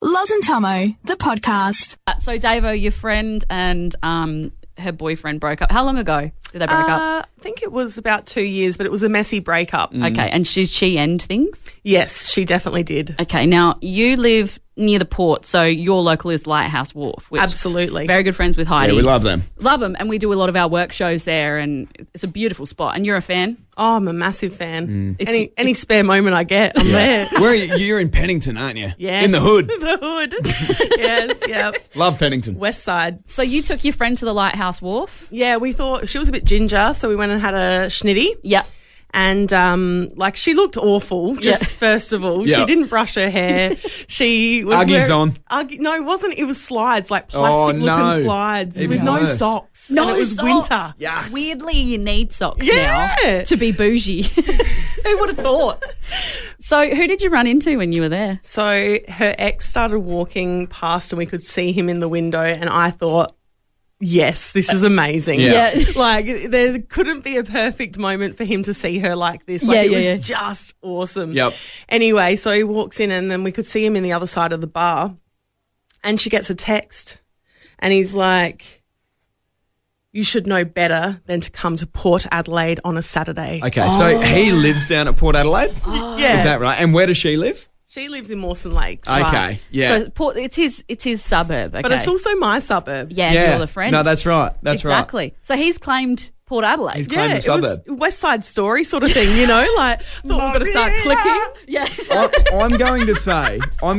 Loz Thomo, the podcast. So, Davo, your friend and her boyfriend broke up. How long ago did they break up? I think it was about 2 years, but it was a messy breakup. Okay, and did she end things? Yes, she definitely did. Okay, now you live near the port, so your local is Lighthouse Wharf. Which Absolutely. Very good friends with Heidi. Yeah, we love them. Love them, and we do a lot of our work shows there, and it's a beautiful spot. And you're a fan? Oh, I'm a massive fan. Any spare moment I get, I'm there. Where are you? You're in Pennington, aren't you? Yes. In the hood. The hood. Yes, yeah. Love Pennington. West side. So you took your friend to the Lighthouse Wharf? Yeah, we thought she was a bit ginger, so we went and had a schnitty. Yep. And, she looked awful, first of all. Yeah. She didn't brush her hair. She was Uggies on. No, it wasn't. It was slides, like plastic-looking slides Even with no worse. socks. No and it was socks. winter. Yeah. Weirdly, you need socks Yeah. now to be bougie. Who would have thought? So who did you run into when you were there? So her ex started walking past and we could see him in the window, and I thought, yes, this is amazing. Yeah. Like, there couldn't be a perfect moment for him to see her like this. Like, it was just awesome. Yep. Anyway, so he walks in and then we could see him in the other side of the bar, and she gets a text and he's like, you should know better than to come to Port Adelaide on a Saturday. Okay, so he lives down at Port Adelaide? Yeah. Is that right? And where does she live? She lives in Mawson Lakes. Okay, Right. yeah. So Port, it's his suburb. Okay. But it's also my suburb. yeah, you're the friend. No, that's right. That's exactly. So he's claimed Port Adelaide. He's claimed the suburb. It was West Side Story sort of thing, like, thought we were going to start clicking. Yeah. I'm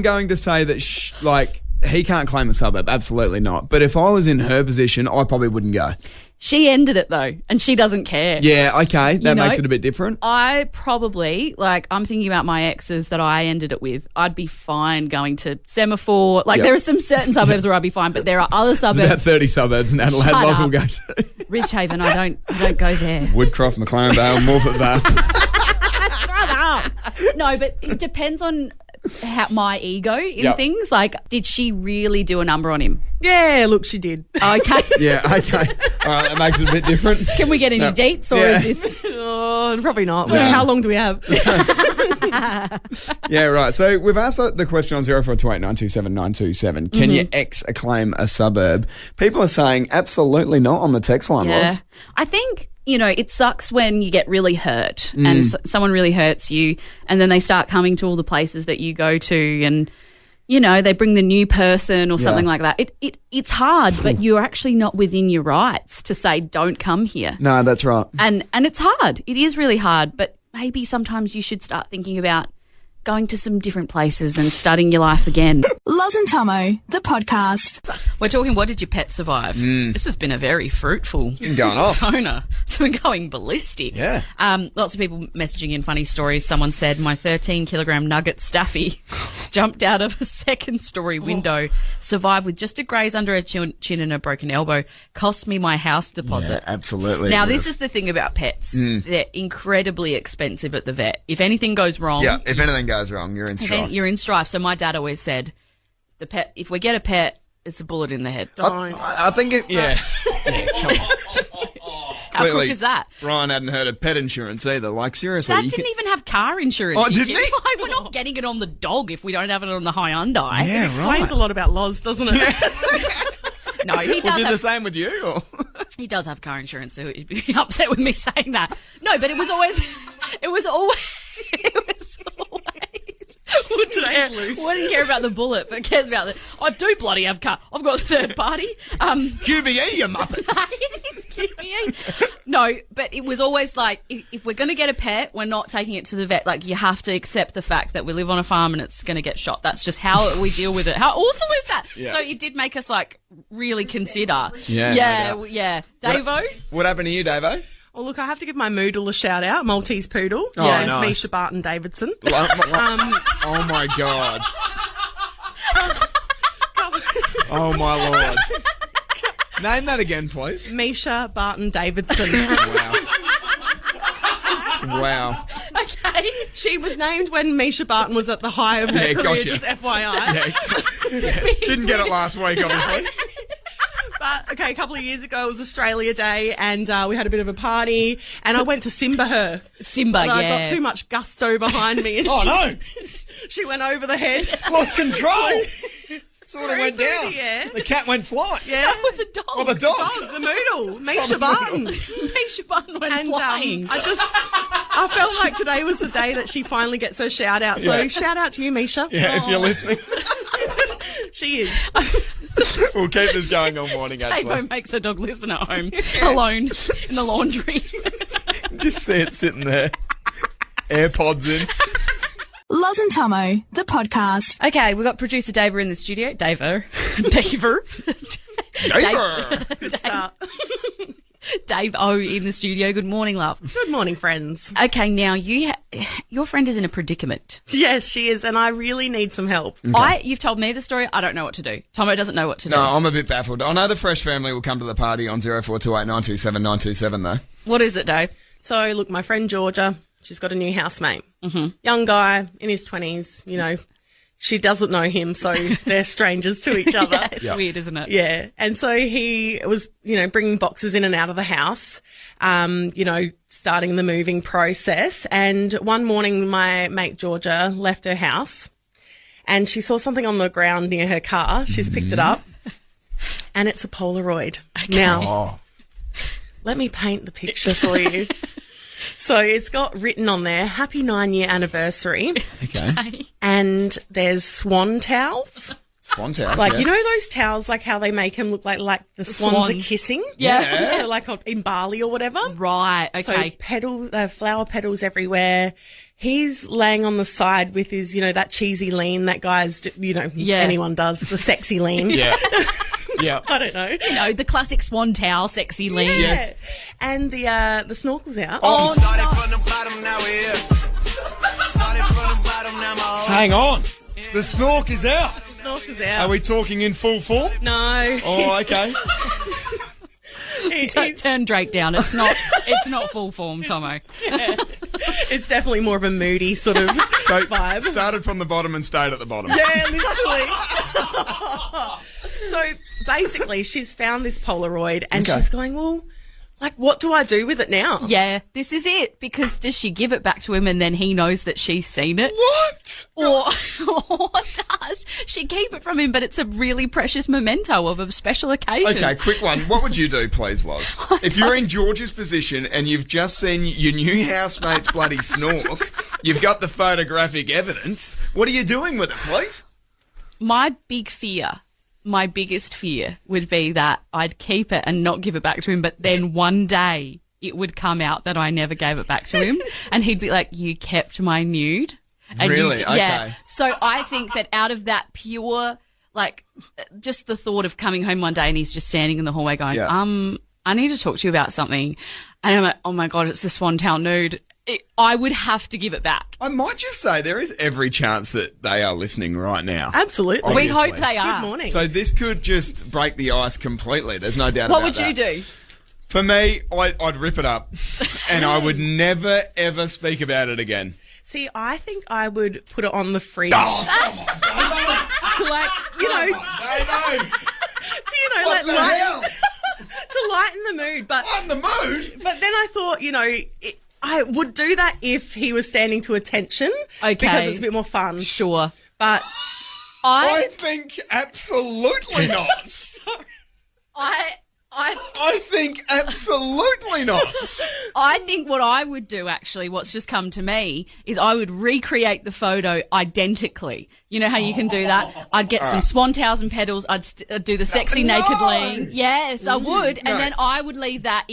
going to say that he can't claim the suburb. Absolutely not. But if I was in her position, I probably wouldn't go. She ended it though, and she doesn't care. Yeah, okay. That know, makes it a bit different. I probably, I'm thinking about my exes that I ended it with. I'd be fine going to Semaphore. Yep. There are some certain suburbs where I'd be fine, but there are other There's suburbs. about 30 suburbs in Adelaide. Shut Loz will up. go to. Ridgehaven, I don't go there. Woodcroft, McLaren Vale, Morford Vale. Shut up. No, but it depends on my ego in Yep. things. Like, did she really do a number on him? Yeah, look, she did. Okay. Yeah, okay. All right, that makes it a bit different. Can we get any No. dates, or Yeah. is this? Oh, probably not. No. How long do we have? Yeah, right. So we've asked the question on 0428 927 927. Can your ex claim a suburb? People are saying absolutely not on the text line, Yeah. Loz. I think, it sucks when you get really hurt and someone really hurts you, and then they start coming to all the places that you go to, and, they bring the new person or something like that. It's hard, but you're actually not within your rights to say, don't come here. No, that's right. And it's hard. It is really hard, but maybe sometimes you should start thinking about going to some different places and starting your life again. Loz Thomo, the podcast. We're talking, what did your pet survive? This has been a very fruitful Been going off. phoner. It's been going ballistic. Yeah. Lots of people messaging in funny stories. Someone said, my 13-kilogram nugget Staffy jumped out of a second-story window, survived with just a graze under her chin and a broken elbow, cost me my house deposit. Yeah, absolutely. Now, this is the thing about pets. They're incredibly expensive at the vet. If anything goes wrong... Yeah, if anything goes wrong, you're in strife. You're in strife. So my dad always said, if we get a pet, it's a bullet in the head. Don't. I think it... Yeah. Yeah, come on. How Clearly, quick is that? Brian hadn't heard of pet insurance either. Like, seriously. Dad didn't even have car insurance. Oh, You didn't kidding? he? Like, we're not getting it on the dog if we don't have it on the Hyundai. Yeah, Explains right. a lot about Loz, doesn't it? No, he does Was it have, the same with you? Or? he does have car insurance, so he'd be upset with me saying that. No, but it was always wouldn't care about the bullet, but cares about the... I do bloody have car. I've got a third party. QBE, you muppet. It's QBE. No, but it was always like, if we're going to get a pet, we're not taking it to the vet. Like, you have to accept the fact that we live on a farm and it's going to get shot. That's just how we deal with it. How awful is that? Yeah. So it did make us, really consider. Yeah, Yeah, no doubt. yeah. Davo? What happened to you, Davo? Well, look, I have to give my Moodle a shout out, Maltese Poodle. Oh, Yeah, it's nice. Misha Barton Davidson. Oh, my God. Oh, my Lord. Name that again, please. Misha Barton Davidson. Wow. Okay. She was named when Misha Barton was at the high of her Yeah, career, gotcha. just FYI. Yeah. Didn't get it last week, obviously. But, okay, a couple of years ago, it was Australia Day, and we had a bit of a party, and I went to Simba her. Simba, But I yeah. got too much gusto behind me. And Oh, no. She went over the head. Lost control. Sort of Very went down. pretty, yeah. The cat went flying. Yeah. That was a dog. Oh, the dog. The Moodle. Misha Barton. Misha Button went And flying. I felt like today was the day that she finally gets her shout out. So Yeah. shout out to you, Misha. Yeah, if you're listening. She is. We'll keep this going all morning, actually. Davo makes her dog listen at home alone in the laundry. Just see it sitting there. AirPods in. Loz and Thomo, the podcast. Okay, we've got producer Davo in the studio. Davo. Good start. Dave O in the studio. Good morning, love. Good morning, friends. Okay, now your friend is in a predicament. Yes, she is, and I really need some help. You've told me the story. I don't know what to do. Tomo doesn't know what to do. No, I'm a bit baffled. I know the Fresh family will come to the party on 0428 927 927 though. What is it, Dave? So, look, my friend Georgia, she's got a new housemate. Mm-hmm. Young guy in his 20s, you know. She doesn't know him, so they're strangers to each other. Yeah, it's weird, isn't it? Yeah. And so he was, bringing boxes in and out of the house, starting the moving process. And one morning, my mate Georgia left her house and she saw something on the ground near her car. She's picked it up and it's a Polaroid. Okay. Now, let me paint the picture for you. So it's got written on there, happy 9-year anniversary. Okay. And there's swan towels. Swan towels, Like, yes. you know those towels, like how they make them look like the swans are kissing? Yeah. So like in Bali or whatever. Right, okay. So petals, flower petals everywhere. He's laying on the side with his, that cheesy lean that guys, anyone does, the sexy lean. Yeah. Yeah. I don't know. The classic swan towel, sexy lean. Yeah. Yes. And the snorkel's out. Oh, Started from the bottom, now we're here. Started from the bottom, now my Hang on. The snork is out. The snorkel's out. Are we talking in full form? No. Oh, okay. Don't turn Drake down. It's not full form, Tomo. It's definitely more of a moody sort of So vibe. started from the bottom and stayed at the bottom. Yeah, literally. So basically, she's found this Polaroid and Okay. she's going, well, like, what do I do with it now? Yeah, this is it. Because does she give it back to him and then he knows that she's seen it? What? Or does she keep it from him, but it's a really precious memento of a special occasion? Okay, quick one. What would you do, please, Loz? If you're in George's position and you've just seen your new housemate's bloody snork, you've got the photographic evidence, what are you doing with it, please? My biggest fear would be that I'd keep it and not give it back to him, but then one day it would come out that I never gave it back to him and he'd be like, you kept my nude. And Really? Yeah. Okay. So I think that out of that pure, like, just the thought of coming home one day and he's just standing in the hallway going, Yeah. I need to talk to you about something. And I'm like, oh my God, it's the Swan Towel nude. I would have to give it back. I might just say there is every chance that they are listening right now. Absolutely. We Obviously. hope they are. Good morning. So this could just break the ice completely. There's no doubt What about would that. you do? For me, I'd rip it up and I would never, ever speak about it again. See, I think I would put it on the fridge Oh, to like, no. What the hell? to lighten the mood. But What in the mood? then I thought, I would do that if he was standing to attention. Okay. Because it's a bit more fun. Sure. But I think absolutely not. I think absolutely not. I think what I would do, actually, what's just come to me, is I would recreate the photo identically. You know how you can do that? I'd get some swan towels and petals. I'd do the sexy naked lean. Yes, I would. No. And then I would leave that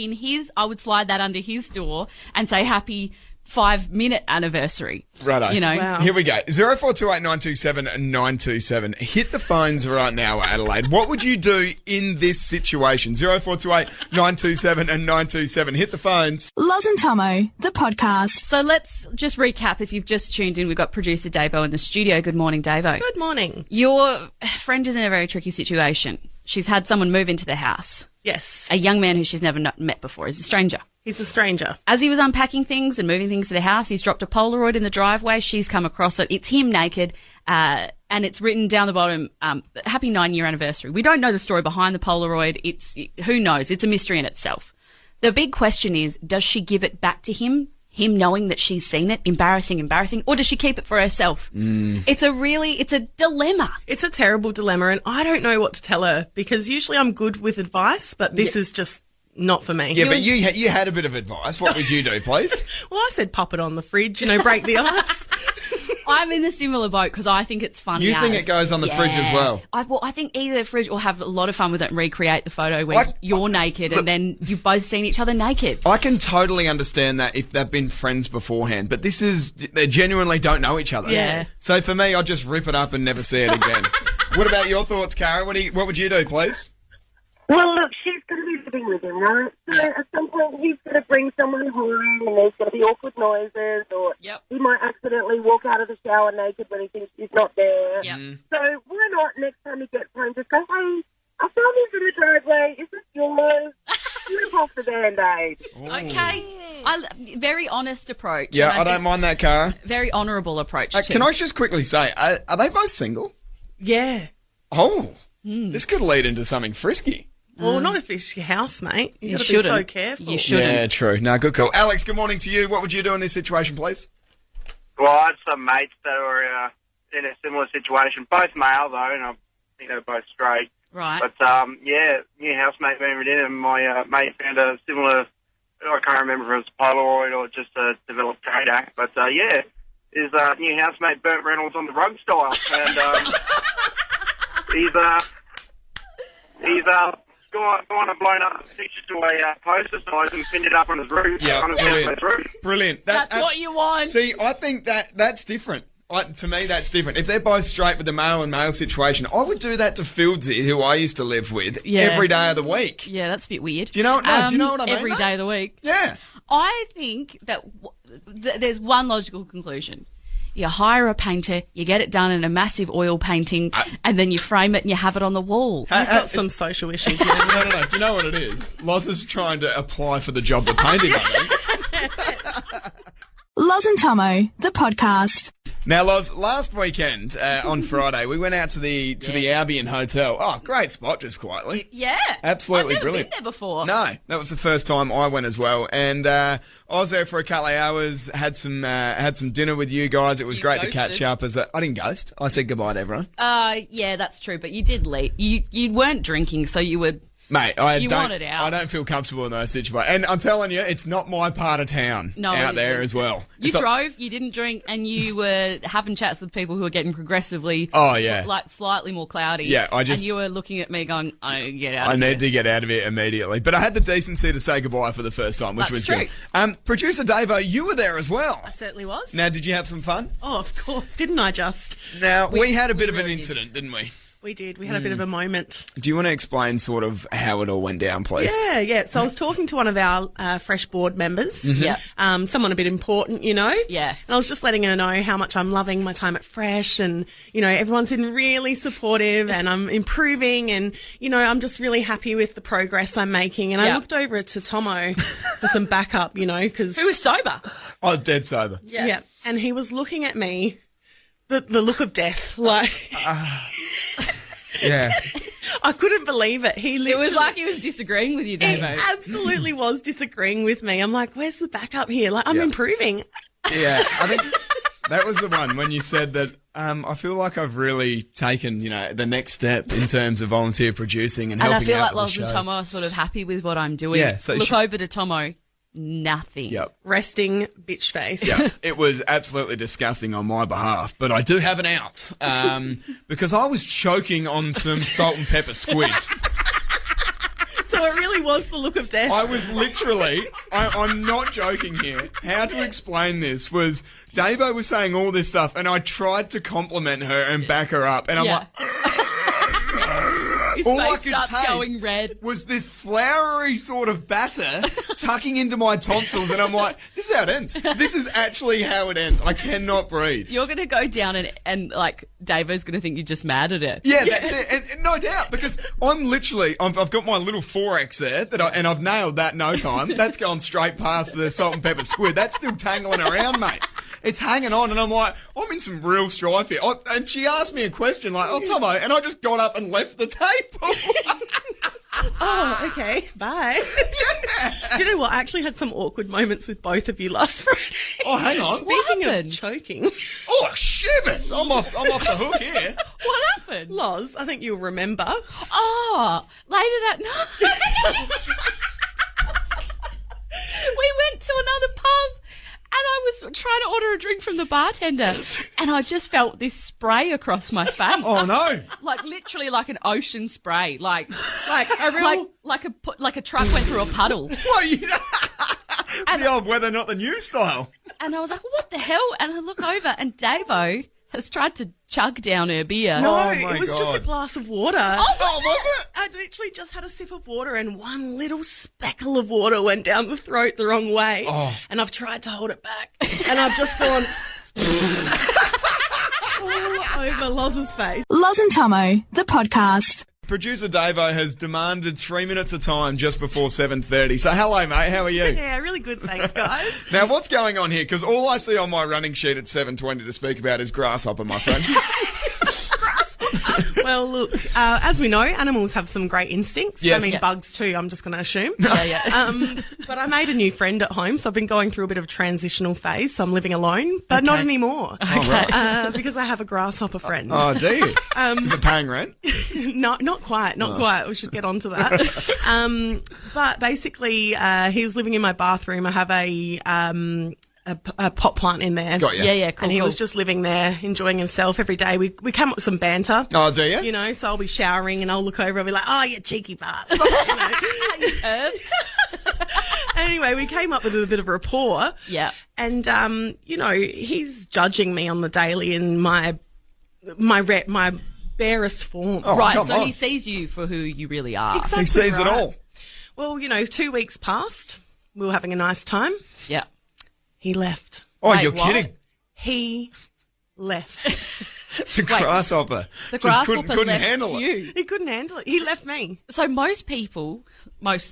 I would slide that under his door and say happy 5-minute anniversary. Righto. You know? Wow. Here we go. 0428 927 927. Hit the phones right now, Adelaide. What would you do in this situation? 0428 927 927. Hit the phones. Loz and Thomo, the podcast. So let's just recap. If you've just tuned in, we've got producer Davo in the studio. Good morning, Davo. good morning. Your friend is in a very tricky situation. She's had someone move into the house. Yes. A young man who she's never met before. He's a stranger. He's a stranger. As he was unpacking things and moving things to the house, he's dropped a Polaroid in the driveway. She's come across it. It's him naked, and it's written down the bottom, happy 9-year anniversary. We don't know the story behind the Polaroid. Who knows? It's a mystery in itself. The big question is, does she give it back to him? him knowing that she's seen it, embarrassing, or does she keep it for herself? It's a dilemma. It's a terrible dilemma, and I don't know what to tell her because usually I'm good with advice, but this is just not for me. Yeah, but you had a bit of advice. What would you do, please? Well, I said pop it on the fridge, break the ice. I'm in a similar boat because I think it's funny. You think it goes on the fridge as well? I think either the fridge or have a lot of fun with it and recreate the photo where you're naked and then you've both seen each other naked. I can totally understand that if they've been friends beforehand, but they genuinely don't know each other. Yeah. So for me, I'll just rip it up and never see it again. What about your thoughts, Cara? What would you do, please? Well, look, she's going to be living with him, right? So at some point he's going to bring someone home and there's going to be awkward noises or he might accidentally walk out of the shower naked when he thinks she's not there. Yep. So why not next time he gets home just go, hey, I found this in the driveway. Is this yours? Rip off the Band-Aid. Okay. Very honest approach. Yeah, and I don't mind that, Cara. Very honourable approach too. Can I just quickly say, are they both single? Yeah. Oh, this could lead into something frisky. Well, not if it's your housemate. You You've got to be shouldn't. so careful. You shouldn't. Yeah, true. No, good call. Alex, good morning to you. What would you do in this situation, please? Well, I had some mates that were in a similar situation, both male though, and I think they're both straight. Right. But new housemate moved in, and my mate found a similar. I can't remember if it was Polaroid or just a developed trade act, but his new housemate Burt Reynolds on the rug style, and he's gone and blown up the picture to a poster size and pinned it up on his roof. Yeah, on his housemate's roof. Brilliant. That's what you want. See, I think that's different. To me, that's different. If they're both straight with the male and male situation, I would do that to Fieldsy, who I used to live with, every day of the week. Yeah, that's a bit weird. Do you know what I mean? Every day of the week. Yeah. I think that there's one logical conclusion. You hire a painter, you get it done in a massive oil painting, and then you frame it and you have it on the wall. You've got some social issues now. No. Do you know what it is? Loz is trying to apply for the job of painting, I think. Loz and Thomo, the podcast. Now, Loz, last weekend on Friday, we went out to the Albion Hotel. Oh, great spot, just quietly. Yeah. Absolutely I've never brilliant. been there before. No, that was the first time I went as well. And I was there for a couple of hours, had some dinner with you guys. It was great to catch up. I didn't ghost. I said goodbye to everyone. Yeah, that's true. But you did leave. You weren't drinking, so you would... Mate, You want it out. I don't feel comfortable in those situations. And I'm telling you, it's not my part of town out there as well. You drove, you didn't drink, and you were having chats with people who were getting progressively slightly more cloudy. Yeah, and you were looking at me going, I get out I need to get out of here immediately. But I had the decency to say goodbye for the first time, which was true. good. Producer Davo, you were there as well. I certainly was. Now, did you have some fun? Oh, of course. Didn't I just? Now, we had a bit of an really incident, didn't we? We did. We had a bit of a moment. Do you want to explain sort of how it all went down, please? Yeah. So I was talking to one of our fresh board members. Yeah. Someone a bit important, Yeah. And I was just letting her know how much I'm loving my time at Fresh and, everyone's been really supportive and I'm improving and, I'm just really happy with the progress I'm making. And I looked over to Thomo for some backup, because... Who was sober? I was dead sober. Yeah. And he was looking at me, the look of death, like... Yeah. I couldn't believe it. It was like he was disagreeing with you, Davo. He absolutely was disagreeing with me. I'm like, where's the backup here? Like, I'm improving. Yeah, I think that was the one when you said that I feel like I've really taken, the next step in terms of volunteer producing and helping out. And I feel like with Loz the and show. Tomo are sort of happy with what I'm doing. Yeah, so Look over to Tomo. Nothing. Yep. Resting bitch face. Yeah, it was absolutely disgusting on my behalf, but I do have an out because I was choking on some salt and pepper squid. So it really was the look of death. I was literally, I'm not joking here. How to explain this was Davo was saying all this stuff and I tried to compliment her and back her up and I'm like... His all face I could starts taste going red. was this floury sort of batter tucking into my tonsils, and I'm like, this is how it ends. This is actually how it ends. I cannot breathe. You're going to go down and like, Davo's going to think you're just mad at it. Yeah, that's it. And no doubt, because I've got my little 4X there, and I've nailed that no time. That's gone straight past the salt and pepper squid. That's still tangling around, mate. It's hanging on, and I'm like, I'm in some real strife here. And she asked me a question like, oh, Tomo, and I just got up and left the table. Oh, okay. Bye. Yeah. Do you know what? I actually had some awkward moments with both of you last Friday. Oh, hang on. Speaking happened? of choking, Oh, shivers. I'm off the hook here. What happened? Loz, I think you'll remember. Oh, later that night. We went to another pub and I was trying to order a drink from the bartender and I just felt this spray across my face. Oh, no. Like literally like an ocean spray. Like A real... like a truck went through a puddle. What, the old weather, not the new style. And I was like, what the hell? And I look over and Davo has tried to chug down her beer. No, Oh, my it was just a God. glass of water. Oh, was it? I literally just had a sip of water and one little speckle of water went down the throat the wrong way. Oh. And I've tried to hold it back. And I've just gone all over Loz's face. Loz and Thomo, the podcast. Producer Davo has demanded 3 minutes of time just before 7:30. So hello, mate. How are you? Yeah, really good. Thanks, guys. Now, what's going on here? Because all I see on my running sheet at 7:20 to speak about is grasshopper, my friend. Well, look, as we know, animals have some great instincts. Yes. I mean, Yeah. bugs too, I'm just going to assume. Yeah. But I made a new friend at home, so I've been going through a bit of a transitional phase. So I'm living alone, but not anymore. Okay. Because I have a grasshopper friend. Oh, do you? Is it paying rent? No, not quite. We should get onto that. But basically, he was living in my bathroom. I have a pot plant in there. Got you. Yeah, cool. And he was just living there, enjoying himself every day. We come up with some banter. Oh, do you? You know, so I'll be showering and I'll look over and be like, oh, you cheeky bastard. You know? Anyway, we came up with a bit of rapport. Yeah. And, you know, he's judging me on the daily in my barest form. Oh, Right, come so on. he sees you for who you really are. Exactly He sees it right. all. Well, you know, 2 weeks passed. We were having a nice time. Yeah. He left. Oh, Wait, you're what? kidding. He left. The grasshopper. The Just grasshopper couldn't left handle it. you. He couldn't handle it. He left me. So most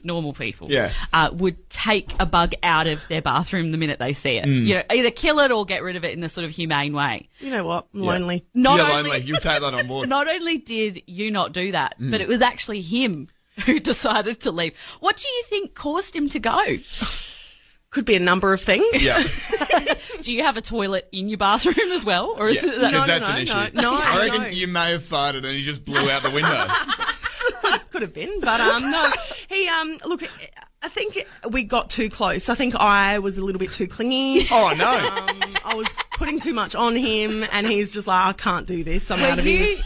normal people, Yeah. would take a bug out of their bathroom the minute they see it. Mm. You know, either kill it or get rid of it in a sort of humane way. You know what? I'm lonely. Not You're only, lonely. You take that on board. Not only did you not do that, Mm. but it was actually him who decided to leave. What do you think caused him to go? Could be a number of things. Yeah. Do you have a toilet in your bathroom as well, or is Yeah. it that? Because No, that's no, an issue. no, I reckon no. you may have farted and he just blew out the window. Could have been, but no. He look. I think we got too close. I think I was a little bit too clingy. Oh, no. I was putting too much on him, and he's just like, I can't do this. I'm out of here.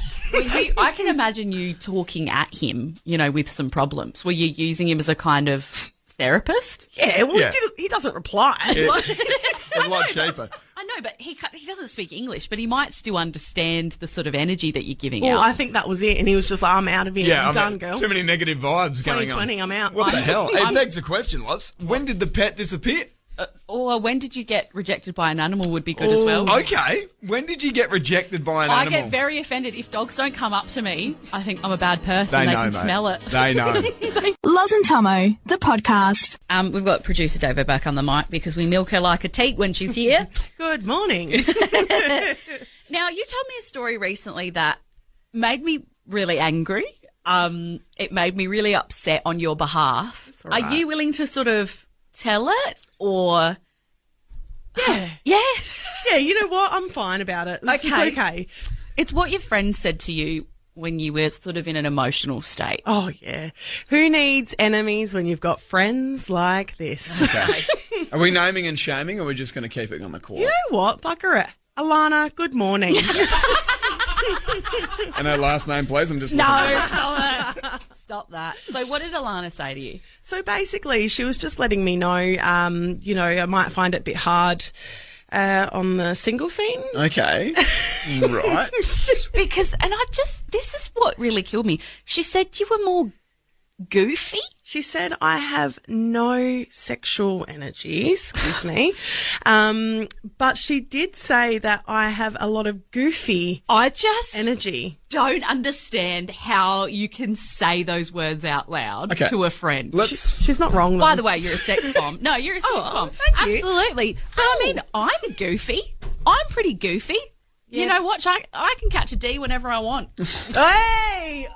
I can imagine you talking at him, you know, with some problems. Were you using him as a kind of therapist? Yeah, well, Yeah. he doesn't reply. It's a lot cheaper. I know, but he doesn't speak English, but he might still understand the sort of energy that you're giving Well, out. I think that was it, and he was just like, I'm out of here. Yeah, I'm I done, mean, girl. too many negative vibes going on. 2020, I'm out. What the hell? It begs the question, Loz. When did the pet disappear? Or when did you get rejected by an animal would be good as well. Okay. When did you get rejected by an I animal? get very offended if dogs don't come up to me. I think I'm a bad person. They They know, can mate. smell it. They know. Loz and Thomo, the podcast. We've got producer Davo back on the mic because we milk her like a teat when she's here. Good morning. Now, you told me a story recently that made me really angry. It made me really upset on your behalf. all right. Are you willing to sort of tell it or... Yeah. Yeah. Yeah, you know what? I'm fine about it. It's Okay. okay. It's what your friend said to you when you were sort of in an emotional state. Oh, yeah. Who needs enemies when you've got friends like this? Okay. Are we naming and shaming or are we just going to keep it on the court? You know what? Bugger it. Alana, good morning. And her last name, please. I'm just No, looking at stop it. Stop that. So what did Alana say to you? So basically, she was just letting me know, you know, I might find it a bit hard on the single scene. Okay. Right. Because, this is what really killed me. She said you were more goofy. She said, I have no sexual energy, excuse me. But she did say that I have a lot of goofy I just energy. don't understand how you can say those words out loud Okay. to a friend. She's not wrong, though. By the way, you're a sex bomb. No, you're a sex bomb. thank you. Absolutely. But I mean, I'm goofy. I'm pretty goofy. You Yeah. know what? I can catch a D whenever I want. Hey!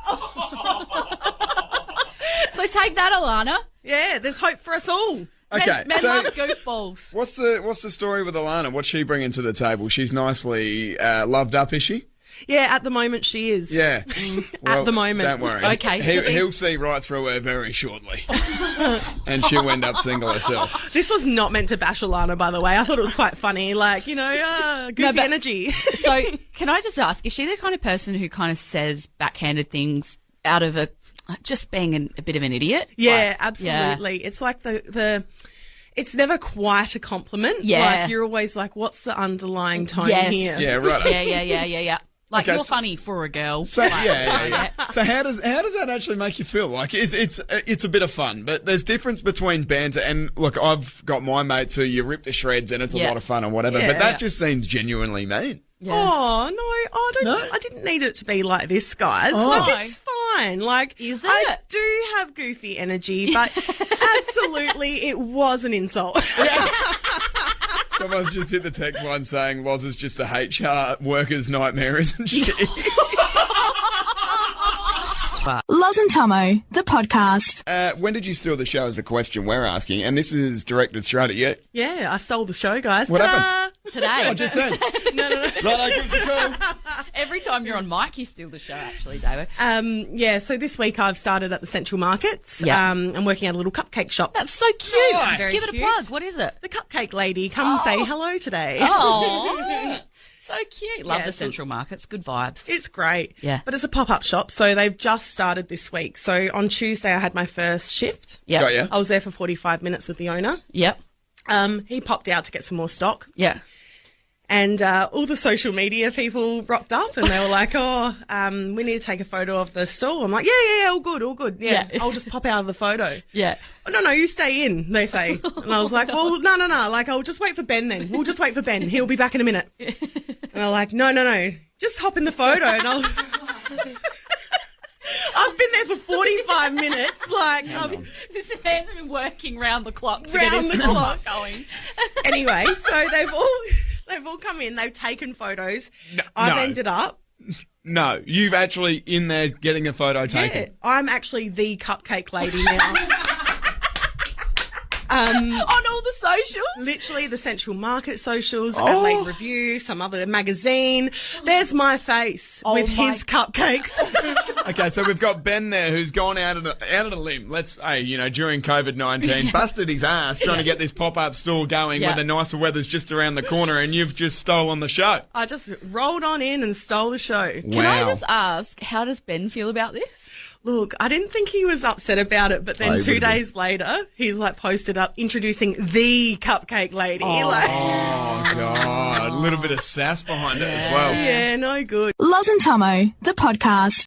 So take that, Alana. Yeah, there's hope for us all. Okay, Men so love goofballs. what's the story with Alana? What's she bringing to the table? She's nicely loved up, is she? Yeah, at the moment she is. Yeah. At the moment. Don't worry. Okay. He'll see right through her very shortly. And she'll end up single herself. This was not meant to bash Alana, by the way. I thought it was quite funny. Like, goofy energy. So, can I just ask, is she the kind of person who kind of says backhanded things out of just being a bit of an idiot? Yeah, Like, absolutely. It's like it's never quite a compliment. Yeah. Like, you're always like, what's the underlying tone Yes. here? Yeah, right. Yeah. Like, Okay, you're so- funny for a girl. So yeah. So how does that actually make you feel? Like it's a bit of fun, but there's difference between banter and look. I've got my mates who you rip to shreds and it's a Yeah. lot of fun or whatever. Yeah. But that just seems genuinely mean. Yeah. Oh, no, No? I didn't need it to be like this, guys. Oh. Like, it's fine. Like, Is I it? do have goofy energy, but absolutely it was an insult. Someone's just hit the text line saying Loz is just a HR worker's nightmare, isn't she? Loz and Thomo, the podcast. When did you steal the show is the question we're asking, and this is directed straight at you. Yeah, I stole the show, guys. What Ta-da! happened? Today. Oh, just then. No. Right, give us a call. Every time you're on mic, you steal the show, actually, Davo. Yeah, so this week I've started at the Central Markets. Yeah. I'm working at a little cupcake shop. That's so cute. Nice. Give it a Cute. plug. What is it? The cupcake lady, come say hello today. Oh, so cute. Love Yeah, the so Central Markets. Good vibes. It's great. Yeah. But it's a pop-up shop, so they've just started this week. So on Tuesday I had my first shift. Yep. Got ya. I was there for 45 minutes with the owner. Yep. He popped out to get some more stock. Yeah. And all the social media people rocked up and they were like, we need to take a photo of the stall. I'm like, yeah, all good. Yeah, Yeah. I'll just pop out of the photo. Yeah. Oh, no, you stay in, they say. And I was like, well, no. Like, I'll just wait for Ben then. We'll just wait for Ben. He'll be back in a minute. And they're like, no. Just hop in the photo. And I've been there for 45 minutes. Like, This man's been working round the clock to Round get his the pop clock. going. anyway, so they've all come in. They've taken photos. I've no. ended up. No, you've actually in there getting a photo taken. Yeah, I'm actually the cupcake lady now. On all the socials. Literally the Central Market socials, Adelaide Review, some other magazine. There's my face with his cupcakes. Okay, so we've got Ben there who's gone out on a limb. Let's say, during COVID-19, busted his ass trying to get this pop-up store going Yeah. when the nicer weather's just around the corner, and you've just stolen the show. I just rolled on in and stole the show. Can I just ask, how does Ben feel about this? Look, I didn't think he was upset about it, but then Oh, he 2 would've been. days later, he's like posted up introducing the cupcake lady. Like, Oh, God. A little bit of sass behind it as well. yeah, no good. Loz and Thomo, the podcast.